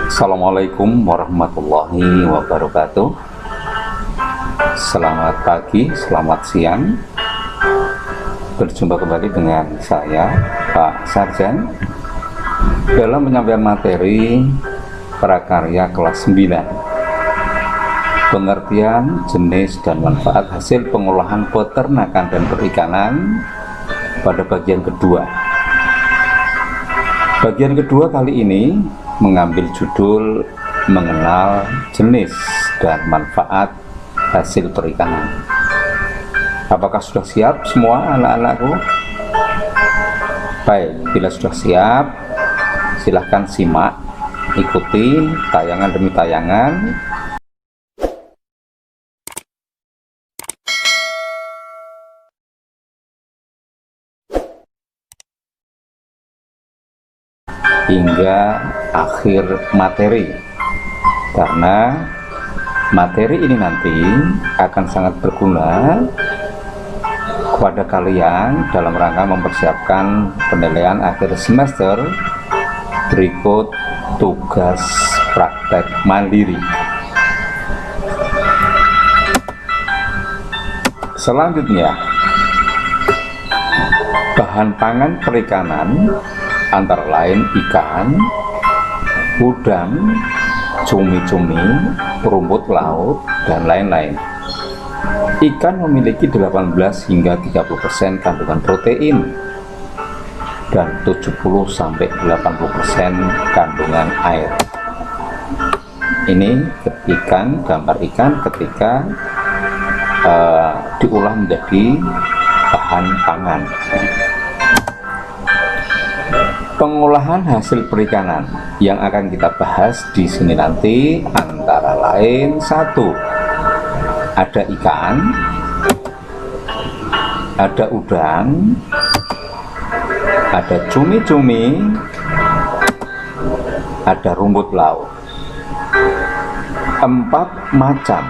Assalamualaikum warahmatullahi wabarakatuh. Selamat pagi, selamat siang. Berjumpa kembali dengan saya, Pak Sarjan, dalam penyampaian materi prakarya kelas 9, pengertian, jenis, dan manfaat hasil pengolahan peternakan dan perikanan pada bagian kedua. Bagian kedua kali ini mengambil judul mengenal jenis dan manfaat hasil perikanan. Apakah sudah siap semua anak-anakku? Baik, bila sudah siap, silahkan simak, ikuti tayangan demi tayangan. Hingga akhir materi, karena materi ini nanti akan sangat berguna kepada kalian dalam rangka mempersiapkan penilaian akhir semester berikut tugas praktek mandiri. Selanjutnya, bahan pangan perikanan antara lain ikan, udang, cumi-cumi, rumput laut, dan lain-lain. Ikan memiliki 18 hingga 30% kandungan protein dan 70-80% kandungan air. Ini ikan, gambar ikan ketika diolah menjadi bahan pangan. Pengolahan hasil perikanan yang akan kita bahas di sini nanti antara lain: 1. Ada ikan, ada udang, ada cumi-cumi, ada rumput laut. 4 macam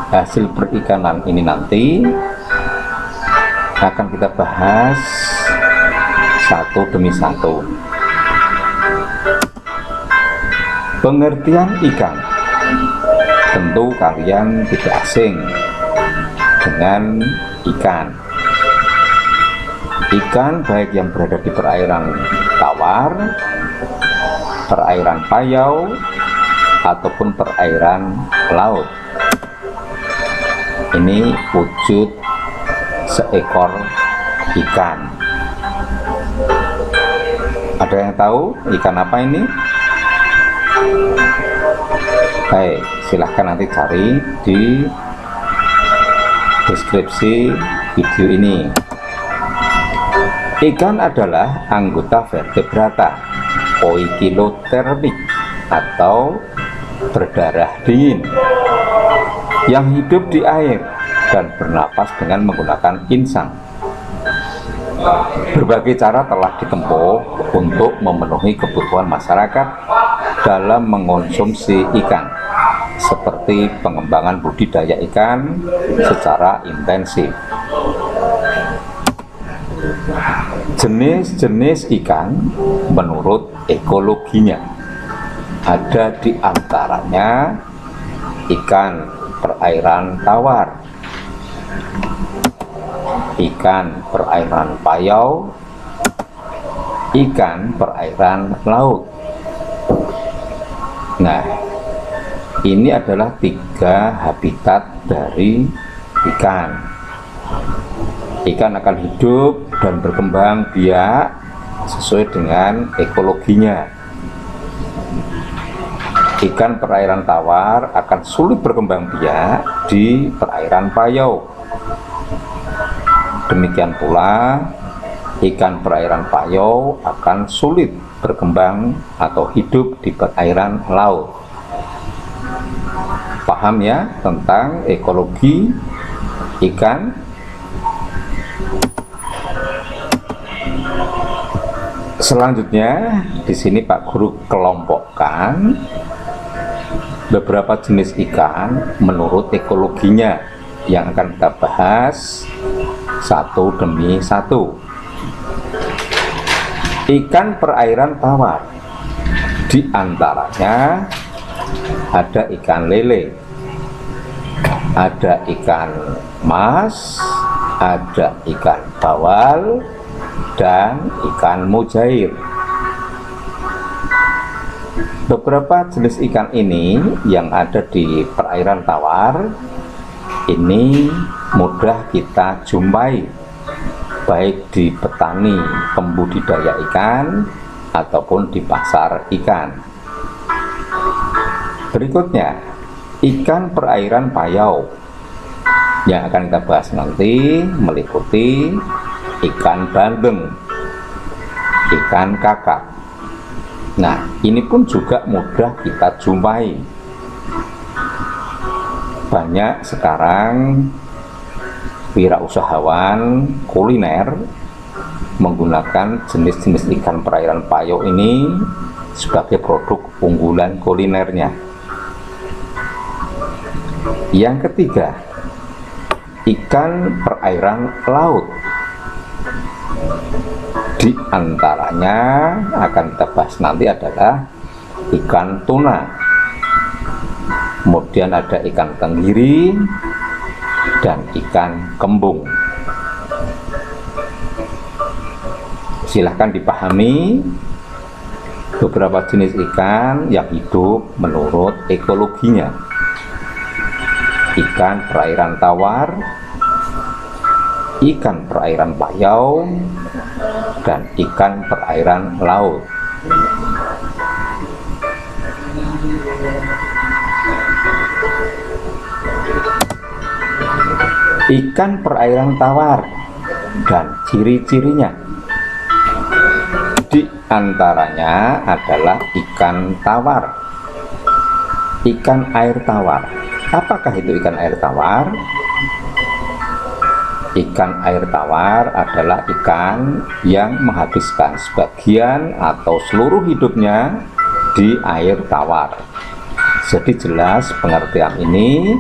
hasil perikanan ini nanti akan kita bahas satu demi satu. Pengertian ikan, tentu kalian tidak asing dengan ikan. Ikan baik yang berada di perairan tawar, perairan payau, ataupun perairan laut. Ini wujud seekor ikan. Ada yang tahu ikan apa ini? Baik, silahkan nanti cari di deskripsi video ini. Ikan adalah anggota vertebrata oikilotermik atau berdarah dingin yang hidup di air dan bernapas dengan menggunakan insang. Berbagai cara telah ditempuh untuk memenuhi kebutuhan masyarakat dalam mengonsumsi ikan, seperti pengembangan budidaya ikan secara intensif. Jenis-jenis ikan menurut ekologinya ada di antaranya ikan perairan tawar, ikan perairan payau, ikan perairan laut. Nah, ini adalah 3 habitat dari ikan. Ikan akan hidup dan berkembang biak sesuai dengan ekologinya. Ikan perairan tawar akan sulit berkembang biak di perairan payau. Demikian pula, ikan perairan payau akan sulit berkembang atau hidup di perairan laut. Paham ya tentang ekologi ikan? Selanjutnya, di sini Pak Guru kelompokkan beberapa jenis ikan menurut ekologinya yang akan kita bahas satu demi satu. Ikan perairan tawar, di antaranya ada ikan lele, ada ikan mas, ada ikan bawal, dan ikan mujair. Beberapa jenis ikan ini yang ada di perairan tawar ini mudah kita jumpai, baik di petani pembudidaya ikan ataupun di pasar ikan. Berikutnya, ikan perairan payau yang akan kita bahas nanti meliputi ikan bandeng, ikan kakap. Nah, ini pun juga mudah kita jumpai. Banyak sekarang wirausahawan kuliner menggunakan jenis-jenis ikan perairan payau ini sebagai produk unggulan kulinernya. Yang ketiga, ikan perairan laut. Di antaranya akan kita bahas nanti adalah ikan tuna, kemudian ada ikan tenggiri dan ikan kembung. Silahkan dipahami beberapa jenis ikan yang hidup menurut ekologinya. Ikan perairan tawar, ikan perairan payau, dan ikan perairan laut. Ikan perairan tawar dan ciri-cirinya, di antaranya adalah ikan tawar, ikan air tawar. Apakah itu ikan air tawar? Ikan air tawar adalah ikan yang menghabiskan sebagian atau seluruh hidupnya di air tawar. Jadi jelas pengertian ini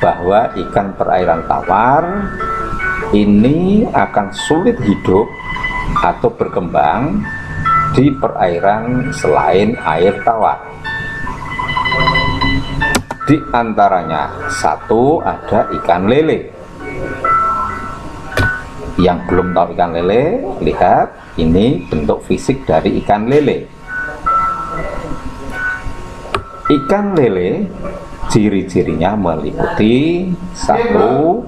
bahwa ikan perairan tawar ini akan sulit hidup atau berkembang di perairan selain air tawar. Di antaranya satu, ada ikan lele. Yang belum tahu ikan lele, lihat ini bentuk fisik dari ikan lele. Ikan lele ciri-cirinya meliputi satu,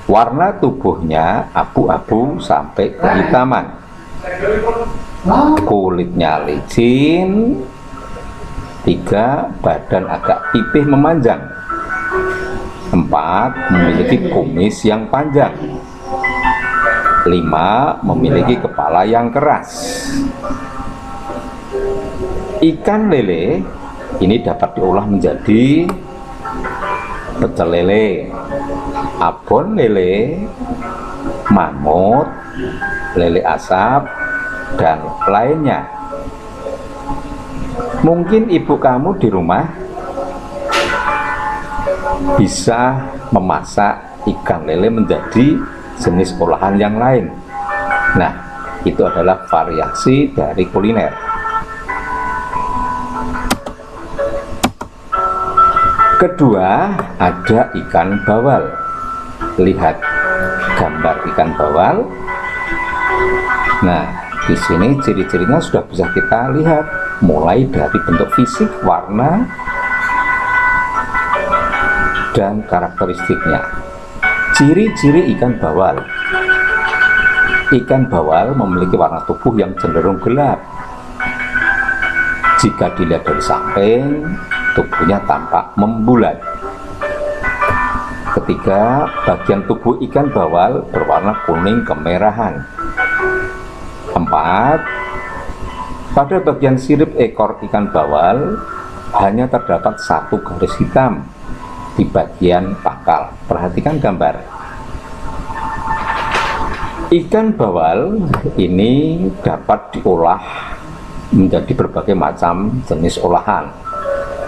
warna tubuhnya abu-abu sampai kehitaman, kulitnya licin. Tiga, badan agak pipih memanjang. Empat, memiliki kumis yang panjang. Lima, memiliki kepala yang keras. Ikan lele ini dapat diolah menjadi pecel lele, abon lele, mamut, lele asap, dan lainnya. Mungkin ibu kamu di rumah bisa memasak ikan lele menjadi jenis olahan yang lain. Nah, itu adalah variasi dari kuliner. Kedua, ada ikan bawal. Lihat gambar ikan bawal. Nah, di sini ciri-cirinya sudah bisa kita lihat, mulai dari bentuk fisik, warna, dan karakteristiknya. Ciri-ciri ikan bawal. Ikan bawal memiliki warna tubuh yang cenderung gelap. Jika dilihat dari samping, tubuhnya tampak membulat. Ketiga, bagian tubuh ikan bawal berwarna kuning kemerahan. Empat, pada bagian sirip ekor ikan bawal hanya terdapat satu garis hitam di bagian pangkal. Perhatikan gambar. Ikan bawal ini dapat diolah menjadi berbagai macam jenis olahan.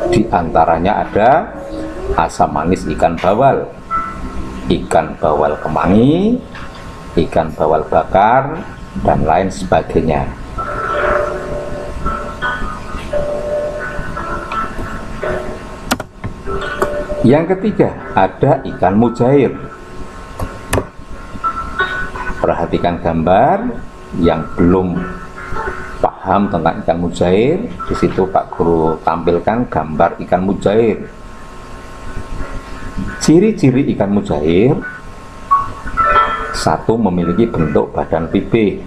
Di antaranya ada asam manis ikan bawal kemangi, ikan bawal bakar, dan lain sebagainya. Yang ketiga, ada ikan mujair. Perhatikan gambar. Yang belum paham tentang ikan mujair, di situ Pak Guru tampilkan gambar ikan mujair. Ciri-ciri ikan mujair: satu, memiliki bentuk badan pipih,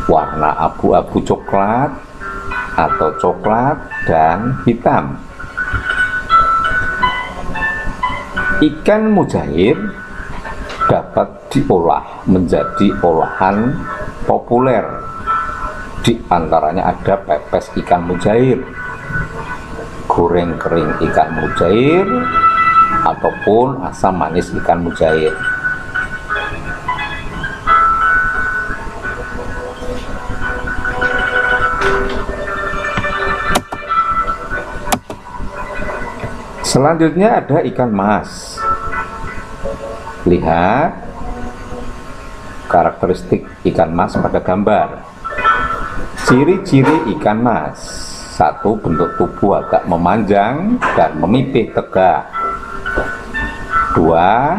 warna abu-abu coklat atau coklat dan hitam. Ikan mujair dapat diolah menjadi olahan populer. Di antaranya ada pepes ikan mujair, goreng kering ikan mujair, ataupun asam manis ikan mujair. Selanjutnya ada ikan mas. Lihat karakteristik ikan mas pada gambar. Ciri-ciri ikan mas: satu, bentuk tubuh agak memanjang dan memipih tegak. Dua,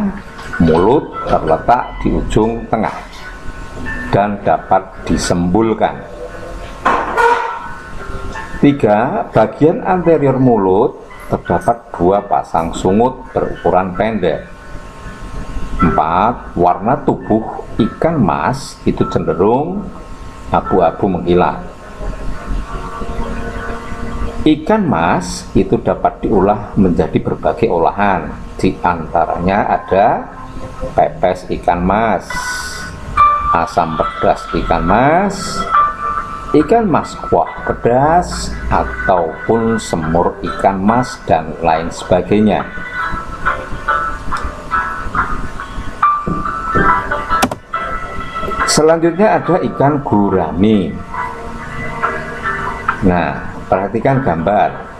mulut terletak di ujung tengah dan dapat disembulkan. Tiga, bagian anterior mulut terdapat dua pasang sungut berukuran pendek. Empat, warna tubuh ikan mas itu cenderung abu-abu mengkilat. Ikan mas itu dapat diolah menjadi berbagai olahan. Di antaranya ada pepes ikan mas, asam pedas ikan mas kuah pedas, ataupun semur ikan mas, dan lain sebagainya. Selanjutnya ada ikan gurami. Nah, perhatikan gambar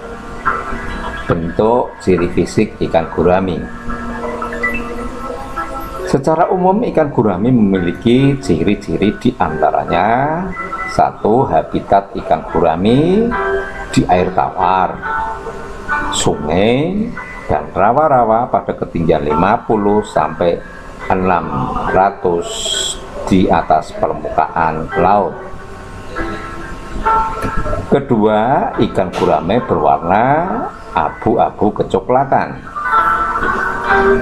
bentuk ciri fisik ikan gurami. Secara umum ikan gurami memiliki ciri-ciri di antaranya: satu, habitat ikan gurami di air tawar, sungai, dan rawa-rawa pada ketinggian 50 sampai 600 di atas permukaan laut. Kedua, ikan gurame berwarna abu-abu kecoklatan.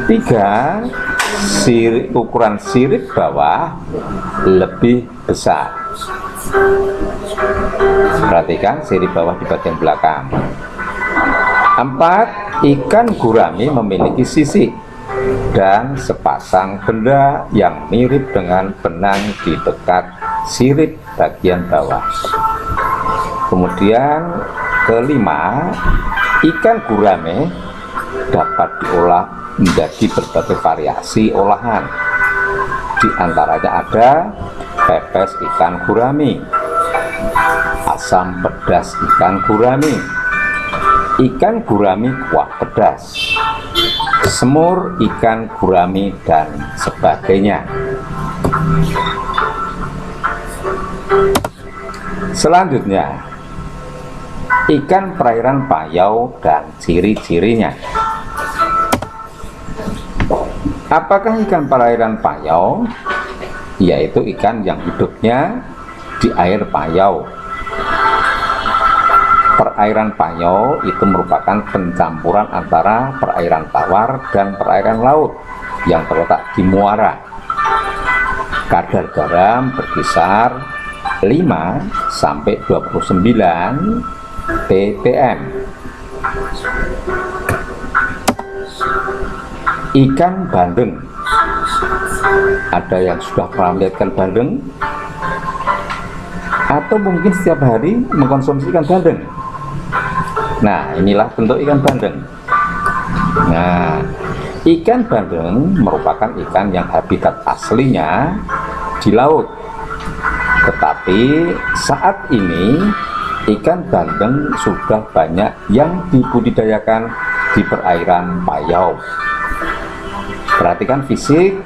Tiga, ukuran sirip bawah lebih besar. Perhatikan sirip bawah di bagian belakang. Empat, ikan gurami memiliki sisik dan sepasang benda yang mirip dengan benang di dekat sirip bagian bawah. Kemudian kelima, ikan gurame dapat diolah menjadi berbagai variasi olahan. Di antaranya ada pepes ikan gurami, asam pedas ikan gurami kuah pedas, semur ikan gurami, dan sebagainya. Selanjutnya, ikan perairan payau dan ciri-cirinya. Apakah ikan perairan payau? Yaitu ikan yang hidupnya di air payau. Perairan payau itu merupakan pencampuran antara perairan tawar dan perairan laut yang terletak di muara. Kadar garam berkisar 5 sampai 29 ppm. Ikan bandeng. Ada yang sudah pernah melihat ikan bandeng? Atau mungkin setiap hari mengkonsumsi ikan bandeng? Nah, inilah bentuk ikan bandeng. Nah, ikan bandeng merupakan ikan yang habitat aslinya di laut. Tetapi saat ini ikan bandeng sudah banyak yang dibudidayakan di perairan payau. Perhatikan fisik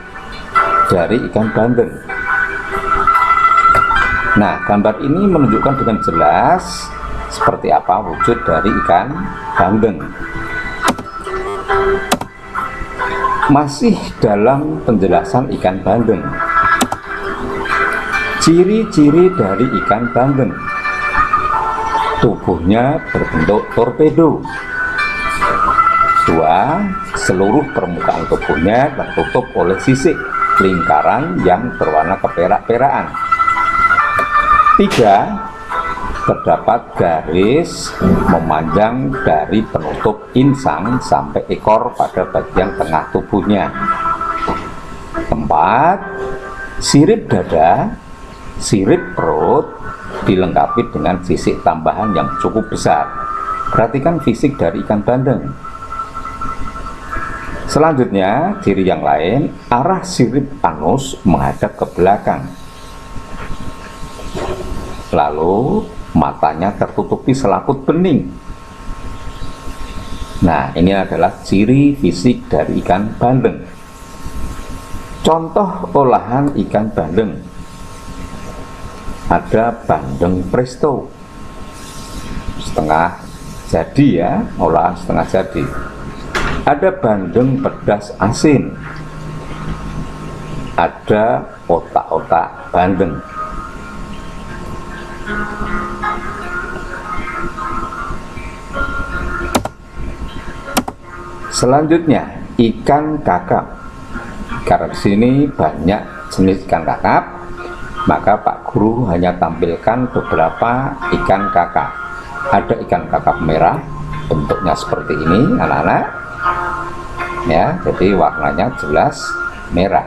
dari ikan bandeng. Nah, gambar ini menunjukkan dengan jelas seperti apa wujud dari ikan bandeng. Masih dalam penjelasan ikan bandeng. Ciri-ciri dari ikan bandeng: tubuhnya berbentuk torpedo. 2. Seluruh permukaan tubuhnya tertutup oleh sisik lingkaran yang berwarna keperak-perakan. 3. Terdapat garis memanjang dari penutup insang sampai ekor pada bagian tengah tubuhnya. 4. Sirip dada, sirip perut dilengkapi dengan sisik tambahan yang cukup besar. Perhatikan fisik dari ikan bandeng. Selanjutnya, ciri yang lain, arah sirip anus menghadap ke belakang. Lalu matanya tertutupi selaput bening. Nah, ini adalah ciri fisik dari ikan bandeng. Contoh olahan ikan bandeng: ada bandeng presto, setengah jadi ya, olahan setengah jadi. Ada bandeng pedas asin, ada otak-otak bandeng. Selanjutnya, ikan kakap. Karena di sini banyak jenis ikan kakap, maka Pak Guru hanya tampilkan beberapa ikan kakap. Ada ikan kakap merah, bentuknya seperti ini, anak-anak. Ya, jadi warnanya jelas merah.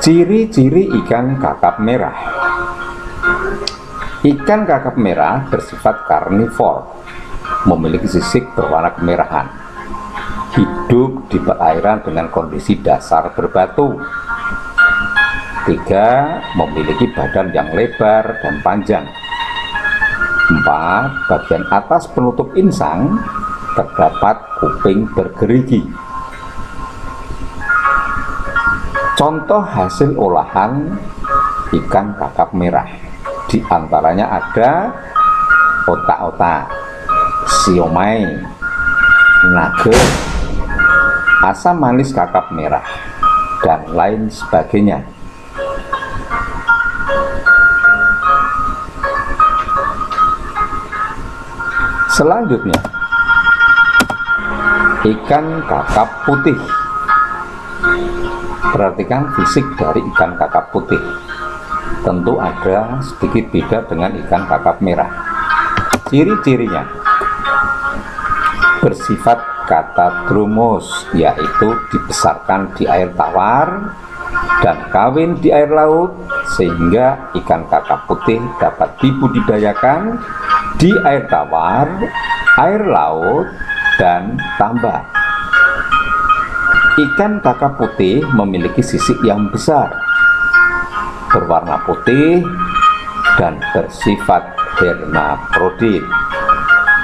Ciri-ciri ikan kakap merah. Ikan kakap merah bersifat karnivor, memiliki sisik berwarna kemerahan, hidup di perairan dengan kondisi dasar berbatu. 3. Memiliki badan yang lebar dan panjang. 4. Bagian atas penutup insang terdapat kuping bergerigi. Contoh hasil olahan ikan kakap merah, di antaranya ada otak-otak, siomay, nugget, asam manis kakap merah, dan lain sebagainya. Selanjutnya, ikan kakap putih. Perhatikan fisik dari ikan kakap putih. Tentu ada sedikit beda dengan ikan kakap merah. Ciri-cirinya: bersifat katadromos, yaitu dibesarkan di air tawar dan kawin di air laut, sehingga ikan kakap putih dapat dibudidayakan di air tawar, air laut, dan tambak. Ikan kakap putih memiliki sisik yang besar, berwarna putih, dan bersifat hermafrodit.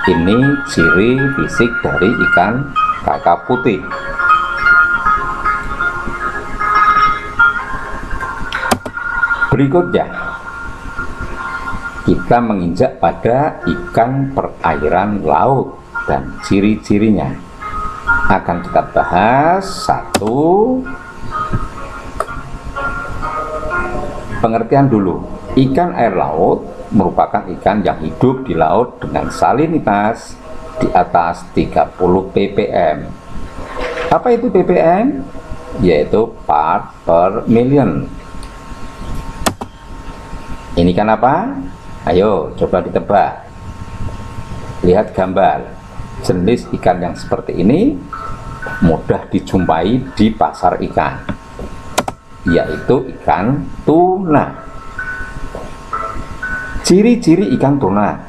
Ini ciri fisik dari ikan kakap putih. Berikutnya, kita menginjak pada ikan perairan laut dan ciri-cirinya. Akan kita bahas. 1. Pengertian dulu. Ikan air laut merupakan ikan yang hidup di laut dengan salinitas di atas 30 ppm. Apa itu ppm? Yaitu part per million. Ini kan apa? Ayo coba ditebak. Lihat gambar. Jenis ikan yang seperti ini mudah dijumpai di pasar ikan, yaitu ikan tuna. Ciri-ciri ikan tuna: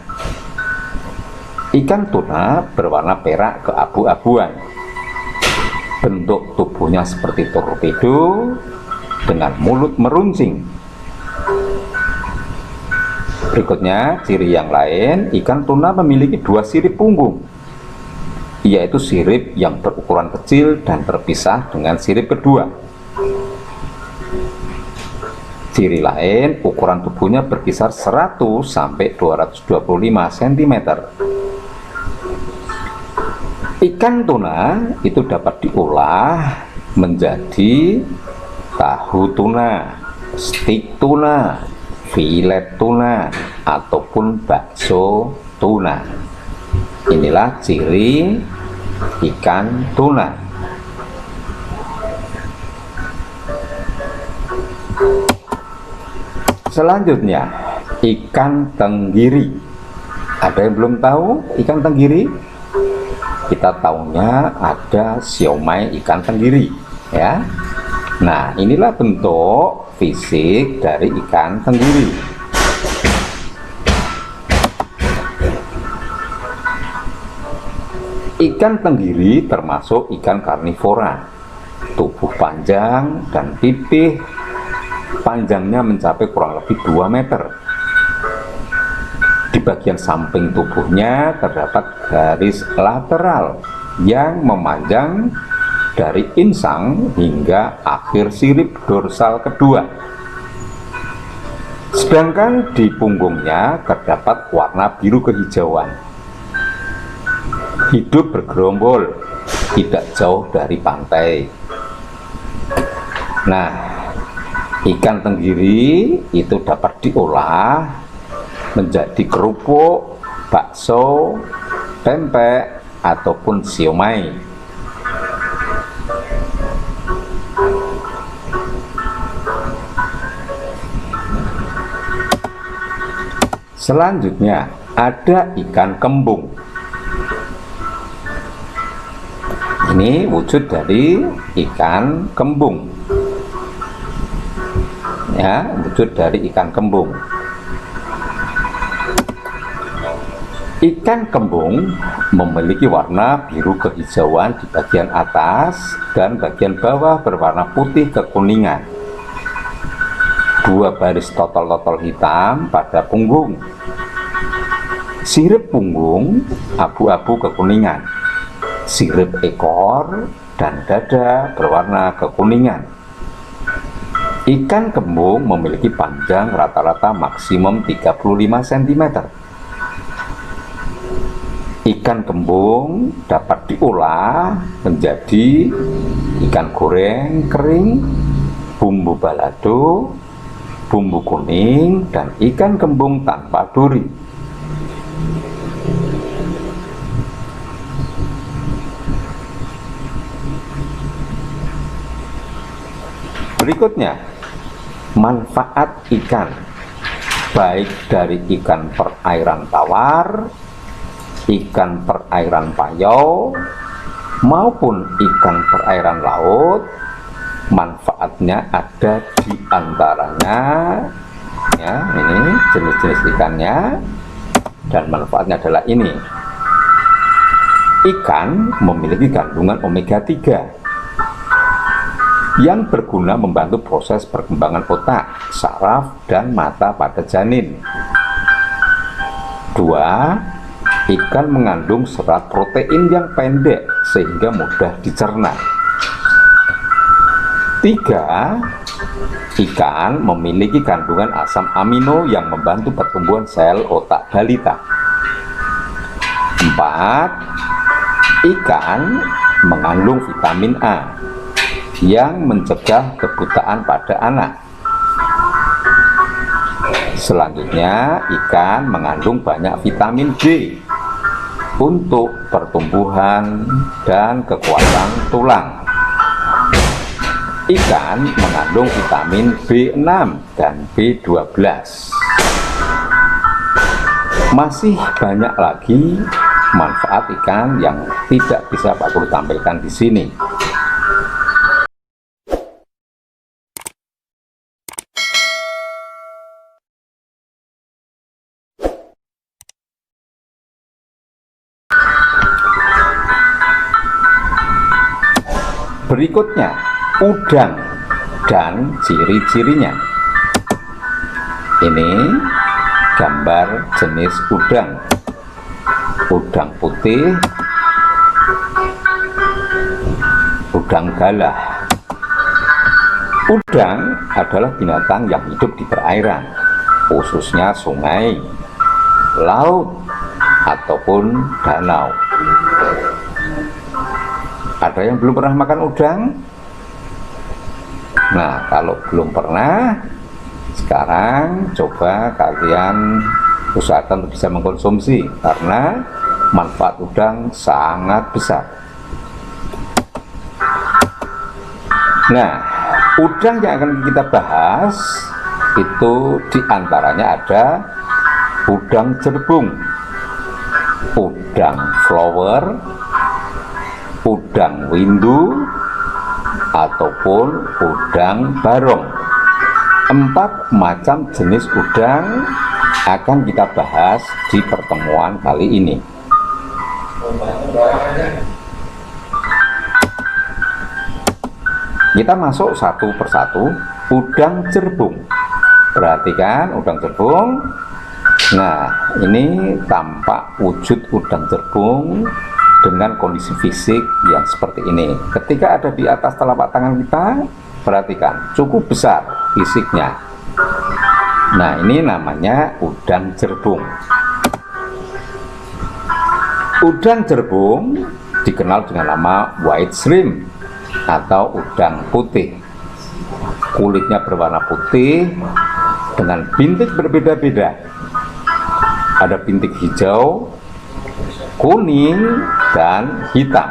ikan tuna berwarna perak keabu-abuan, bentuk tubuhnya seperti torpedo dengan mulut meruncing. Berikutnya, ciri yang lain, ikan tuna memiliki 2 sirip punggung, yaitu sirip yang berukuran kecil dan terpisah dengan sirip kedua. Ciri lain, ukuran tubuhnya berkisar 100 sampai 225 cm. Ikan tuna itu dapat diolah menjadi tahu tuna, stik tuna, filet tuna, ataupun bakso tuna. Inilah ciri ikan tuna. Selanjutnya, ikan tenggiri. Ada yang belum tahu ikan tenggiri? Kita tahunya ada siomay ikan tenggiri, ya. Nah, inilah bentuk fisik dari ikan tenggiri. Ikan tenggiri termasuk ikan karnivora. Tubuh panjang dan pipih, panjangnya mencapai kurang lebih 2 meter. Di bagian samping tubuhnya terdapat garis lateral yang memanjang dari insang hingga akhir sirip dorsal kedua. Sedangkan di punggungnya terdapat warna biru kehijauan. Hidup bergerombol, tidak jauh dari pantai. Nah, ikan tenggiri itu dapat diolah menjadi kerupuk, bakso, pempek, ataupun siomay. Selanjutnya ada ikan kembung. Ini wujud dari ikan kembung, ya, wujud dari ikan kembung. Ikan kembung memiliki warna biru kehijauan di bagian atas dan bagian bawah berwarna putih kekuningan. 2 baris totol-totol hitam pada punggung. Sirip punggung abu-abu kekuningan. Sirip ekor dan dada berwarna kekuningan. Ikan kembung memiliki panjang rata-rata maksimum 35 cm. Ikan kembung dapat diolah menjadi ikan goreng kering, bumbu balado, bumbu kuning, dan ikan kembung tanpa duri. Berikutnya, manfaat ikan, baik dari ikan perairan tawar, ikan perairan payau, maupun ikan perairan laut. Manfaatnya ada di antaranya, ya, ini jenis-jenis ikannya, dan manfaatnya adalah ini. Ikan memiliki kandungan omega 3 yang berguna membantu proses perkembangan otak, saraf, dan mata pada janin. 2. Ikan mengandung serat protein yang pendek sehingga mudah dicerna. 3. Ikan memiliki kandungan asam amino yang membantu pertumbuhan sel otak balita. 4. Ikan mengandung vitamin A yang mencegah kebutaan pada anak. Selanjutnya, ikan mengandung banyak vitamin B untuk pertumbuhan dan kekuatan tulang. Ikan mengandung vitamin B6 dan B12. Masih banyak lagi manfaat ikan yang tidak bisa Pak Guru tampilkan di sini. Berikutnya, udang dan ciri-cirinya. Ini gambar jenis udang. Udang putih, udang galah. Udang adalah binatang yang hidup di perairan, khususnya sungai, laut, ataupun danau. Ada yang belum pernah makan udang? Nah, kalau belum pernah, sekarang coba kalian usahakan untuk bisa mengkonsumsi, karena manfaat udang sangat besar. Nah, udang yang akan kita bahas itu diantaranya ada udang jerbung, udang flower, udang windu, ataupun udang barong. 4 macam jenis udang akan kita bahas di pertemuan kali ini. Kita masuk satu persatu. Udang jerbung, perhatikan udang jerbung. Nah, ini tampak wujud udang jerbung dengan kondisi fisik yang seperti ini. Ketika ada di atas telapak tangan kita, perhatikan cukup besar fisiknya. Nah, ini namanya udang jerbung. Udang jerbung dikenal dengan nama white shrimp atau udang putih. Kulitnya berwarna putih dengan bintik berbeda-beda. Ada bintik hijau, kuning, dan hitam.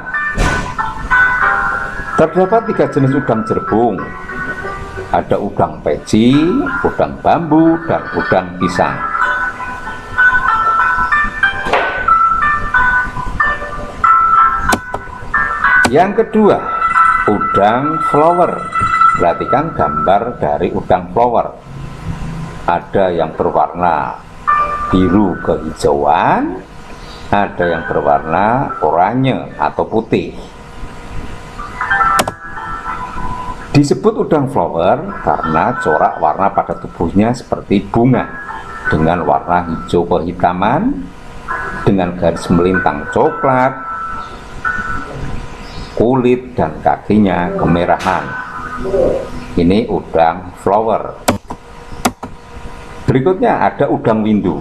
Terdapat 3 jenis udang jerbung. Ada udang peci, udang bambu, dan udang pisang. Yang kedua, udang flower. Perhatikan gambar dari udang flower. Ada yang berwarna biru kehijauan, ada yang berwarna oranye atau putih. Disebut udang flower karena corak warna pada tubuhnya seperti bunga dengan warna hijau kehitaman dengan garis melintang coklat, kulit dan kakinya kemerahan. Ini udang flower. Berikutnya ada udang windu.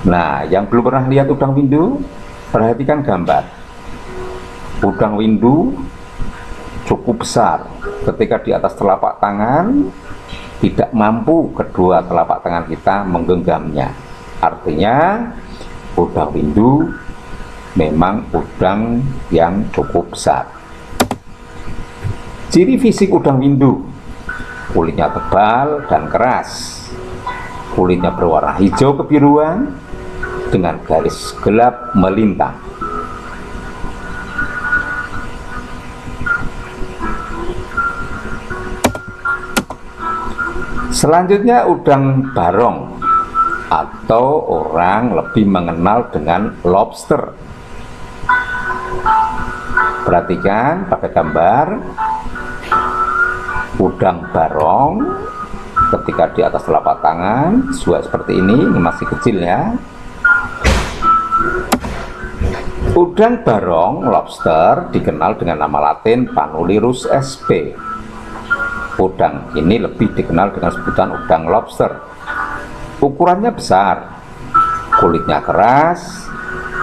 Nah, yang belum pernah lihat udang windu, perhatikan gambar. Udang windu cukup besar. Ketika di atas telapak tangan, tidak mampu kedua telapak tangan kita menggenggamnya. Artinya, udang windu memang udang yang cukup besar. Ciri fisik udang windu: kulitnya tebal dan keras, kulitnya berwarna hijau kebiruan dengan garis gelap melintang. Selanjutnya udang barong, atau orang lebih mengenal dengan lobster. Perhatikan pada gambar udang barong ketika di atas telapak tangan juga seperti ini masih kecil ya. Udang barong lobster dikenal dengan nama latin Panulirus sp. Udang ini lebih dikenal dengan sebutan udang lobster. Ukurannya besar, kulitnya keras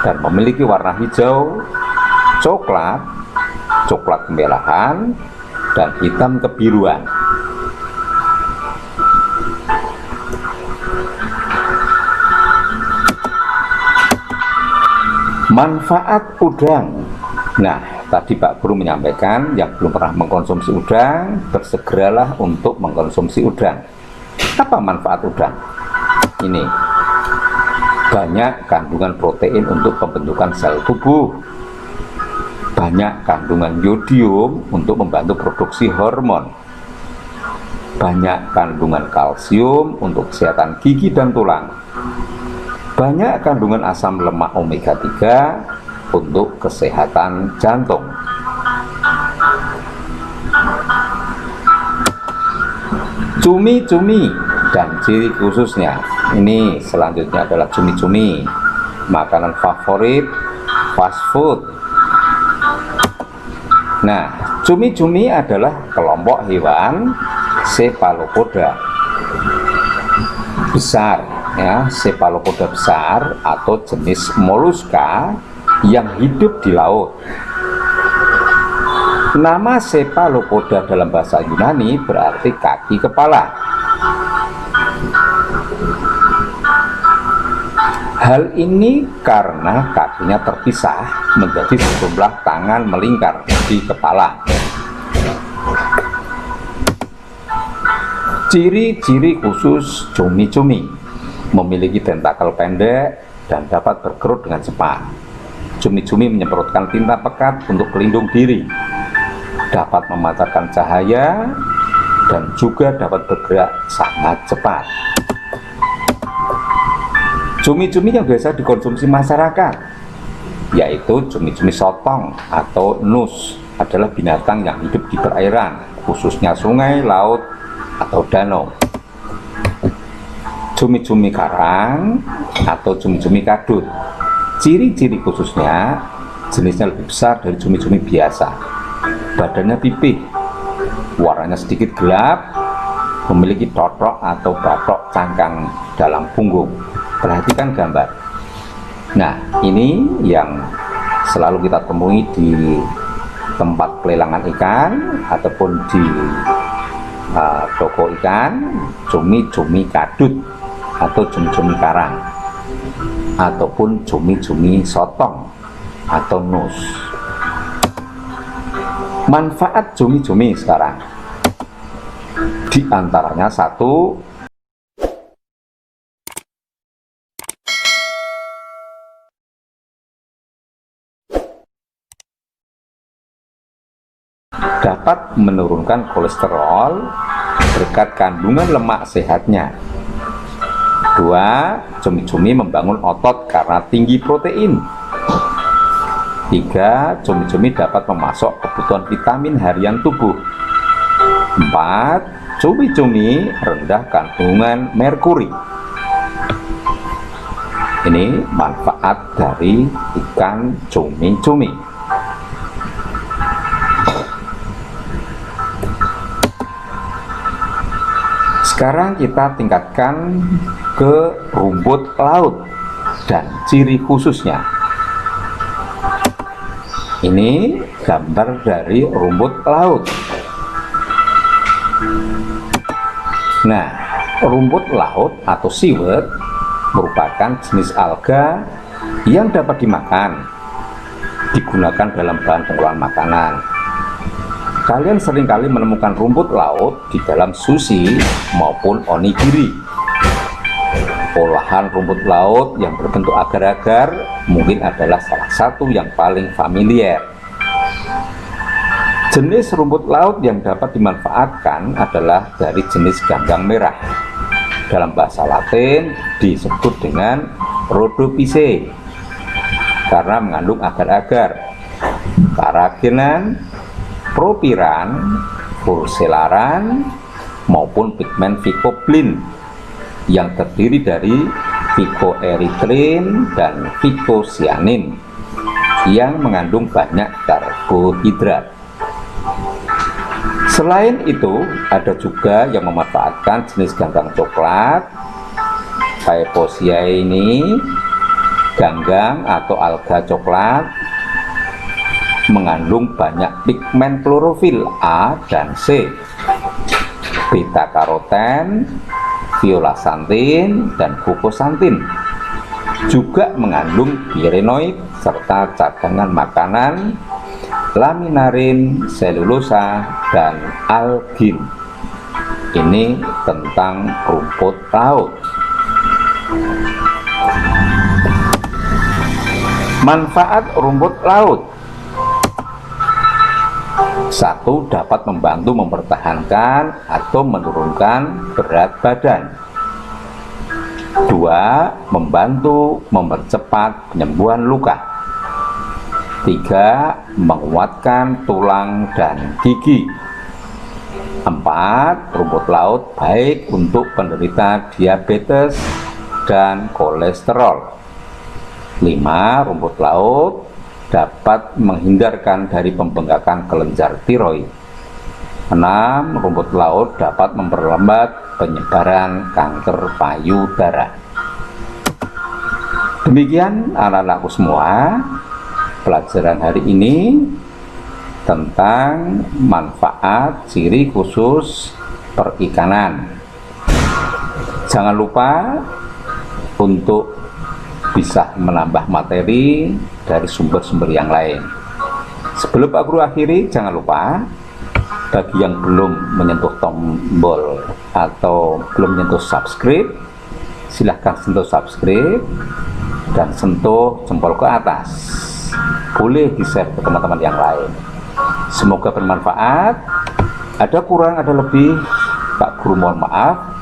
dan memiliki warna hijau, coklat, coklat kemerahan, dan hitam kebiruan. Manfaat udang. Nah, tadi Pak Guru menyampaikan yang belum pernah mengkonsumsi udang, bersegeralah untuk mengkonsumsi udang. Apa manfaat udang? Ini banyak kandungan protein untuk pembentukan sel tubuh, banyak kandungan yodium untuk membantu produksi hormon, banyak kandungan kalsium untuk kesehatan gigi dan tulang, banyak kandungan asam lemak omega 3 untuk kesehatan jantung. Cumi-cumi dan ciri khususnya. Ini selanjutnya adalah cumi-cumi, makanan favorit fast food. Nah, cumi-cumi adalah kelompok hewan cephalopoda besar ya, cephalopoda besar atau jenis moluska yang hidup di laut. Nama cephalopoda dalam bahasa Yunani berarti kaki kepala. Hal ini karena kakinya terpisah menjadi sejumlah tangan melingkar di kepala. Ciri-ciri khusus cumi-cumi: memiliki tentakel pendek dan dapat berkerut dengan cepat. Cumi-cumi menyemprotkan tinta pekat untuk pelindung diri, dapat memancarkan cahaya, dan juga dapat bergerak sangat cepat. Cumi-cumi yang biasa dikonsumsi masyarakat, yaitu cumi-cumi sotong atau nus, adalah binatang yang hidup di perairan, khususnya sungai, laut, atau danau. Cumi-cumi karang atau cumi-cumi kadut, ciri-ciri khususnya jenisnya lebih besar dari cumi-cumi biasa. Badannya pipih, warnanya sedikit gelap, memiliki totok atau batok cangkang dalam punggung. Perhatikan gambar. Nah, ini yang selalu kita temui di tempat pelelangan ikan ataupun di toko ikan, cumi-cumi kadut atau cumi-cumi karang, ataupun cumi-cumi sotong atau nus. Manfaat cumi-cumi sekarang, di antaranya satu, dapat menurunkan kolesterol berkat kandungan lemak sehatnya. Dua, cumi-cumi membangun otot karena tinggi protein. Tiga, cumi-cumi dapat memasok kebutuhan vitamin harian tubuh. Empat, cumi-cumi rendah kandungan merkuri. Ini manfaat dari ikan cumi-cumi. Sekarang kita tingkatkan ke rumput laut dan ciri khususnya. Ini gambar dari rumput laut. Nah, rumput laut atau seaweed merupakan jenis alga yang dapat dimakan, digunakan dalam bahan pengolahan makanan. Kalian seringkali menemukan rumput laut di dalam sushi maupun onigiri. Olahan rumput laut yang berbentuk agar-agar mungkin adalah salah satu yang paling familiar. Jenis rumput laut yang dapat dimanfaatkan adalah dari jenis ganggang merah. Dalam bahasa Latin disebut dengan Rhodophyceae karena mengandung agar-agar, karagenan, propiran, purcelaran, maupun pigmen phycobilin yang terdiri dari phycoerythrin dan phycocyanin yang mengandung banyak karbohidrat. Selain itu, ada juga yang memanfaatkan jenis ganggang coklat. Phaeophyceae ini ganggang atau alga coklat mengandung banyak pigmen klorofil A dan C, beta karoten, violasantin, dan glukosantin. Juga mengandung birenoid serta cadangan makanan, laminarin, selulosa, dan algin. Ini tentang rumput laut. Manfaat rumput laut: satu, dapat membantu mempertahankan atau menurunkan berat badan. Dua, membantu mempercepat penyembuhan luka. Tiga, menguatkan tulang dan gigi. Empat, rumput laut baik untuk penderita diabetes dan kolesterol. Lima, rumput laut dapat menghindarkan dari pembengkakan kelenjar tiroid. 6. Rumput laut dapat memperlambat penyebaran kanker payudara. Demikian anak-anakku semua, pelajaran hari ini tentang manfaat ciri khusus perikanan. Jangan lupa untuk bisa menambah materi dari sumber-sumber yang lain. Sebelum Pak Guru akhiri, jangan lupa bagi yang belum menyentuh tombol atau belum menyentuh subscribe, silahkan sentuh subscribe dan sentuh jempol ke atas. Boleh di-share ke teman-teman yang lain. Semoga bermanfaat. Ada kurang, ada lebih, Pak Guru mohon maaf.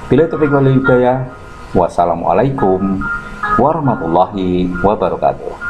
Bila taufiq wal hidayah. Wassalamualaikum warahmatullahi wabarakatuh.